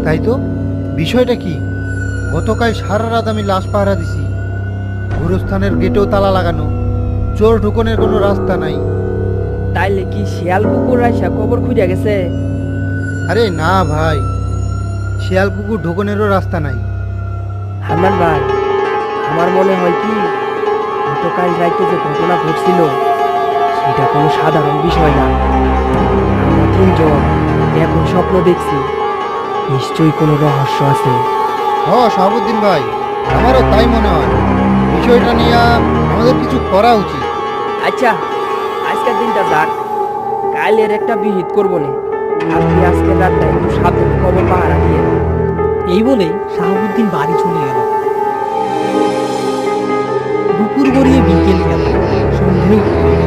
তাই তো, বিষয়টা কি? গতকাল সারা রাত আমি লাশ পাহারা দিছি, গুরুস্থানের গেটেও তালা লাগানো, চোর ঢুকনের কোনো রাস্তা নাই। তাইলে কি শিয়াল কুকুর আইসা কবর খুঁজে গেছে? আরে না ভাই, শিয়াল কুকুর ঢোকনেরও রাস্তা নাই। হারমান ভাই, আমার মনে হয় কি গতকাল রাইতে যে ঘটনা ঘটছিল সেটা কোনো সাধারণ বিষয় না। আমরা তিনজন এখন স্বপ্ন দেখছি, নিশ্চয়ই কোনো রহস্য আছে। শাহাবুদ্দিন ভাই, আমারও তাই মনে হয়। বিষয়টা নিয়ে আমাদের কিছু করা উচিত। আচ্ছা, আজকের দিনটা যাক, কালের একটা বিহিত করবো না। আপনি আজকের রাতটা একটু সাবধানে কবর পাহারা দিয়ে। এই বলে শাহাবুদ্দিন বাড়ি চলে গেল। দুপুর গড়িয়ে বিকেল গেল, সন্ধেও হলো।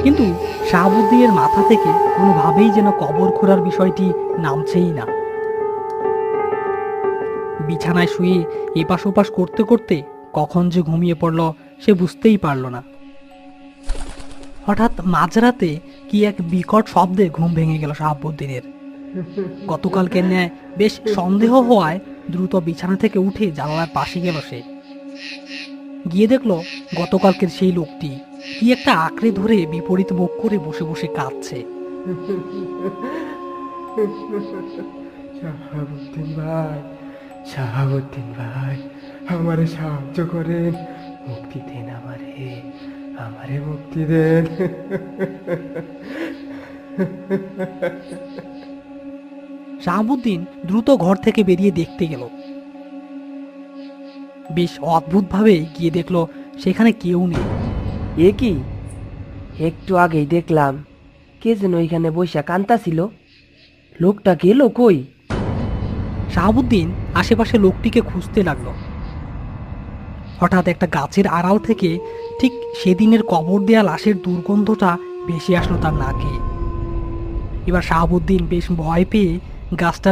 কিন্তু শাহাবুদ্দিনের মাথা থেকে কোনোভাবেই যেন কবর খোঁড়ার বিষয়টি নামছেই না। বিছানায় শুয়ে এপাশ ওপাশ করতে করতে কখন যে ঘুমিয়ে পড়ল সে বুঝতেই পারল না। হঠাৎ মাঝরাতে কি এক বিকট শব্দে ঘুম ভেঙে গেল শাহাবুদ্দিনের। গতকালকে ন্যায় বেশ সন্দেহ হওয়ায় দ্রুত বিছানা থেকে উঠে জানালার পাশে গেল সে। গিয়ে দেখলো গতকালকের সেই লোকটি কি একটা আঁকড়ে ধরে বিপরীত মুখ করে বসে বসে কাঁদছে। শাহাবুদ্দিন ভাই, শাহাবুদ্দিন ভাই, আমারে সাহায্য করেন, মুক্তি দেন আমারে, আমারে মুক্তি দেন। শাহাবুদ্দিন দ্রুত ঘর থেকে বেরিয়ে দেখতে গেল। বেশ অদ্ভুতভাবে গিয়ে দেখলো সেখানে কেউ নেই। এ কি, একটু আগেই দেখলাম কে যেন ওইখানে বসে কান্তাছিল। লোকটা গেল কই? শাহাবুদ্দিন আশেপাশে লোকটিকে খুঁজতে লাগলো। হঠাৎ একটা গাছের আড়াল থেকে ঠিক সেদিনের কবর দেয়া লাশের দুর্গন্ধটা ভেসে আসলো তার নাকে। এবার শাহাবুদ্দিন বেশ ভয় পেয়ে গাছটার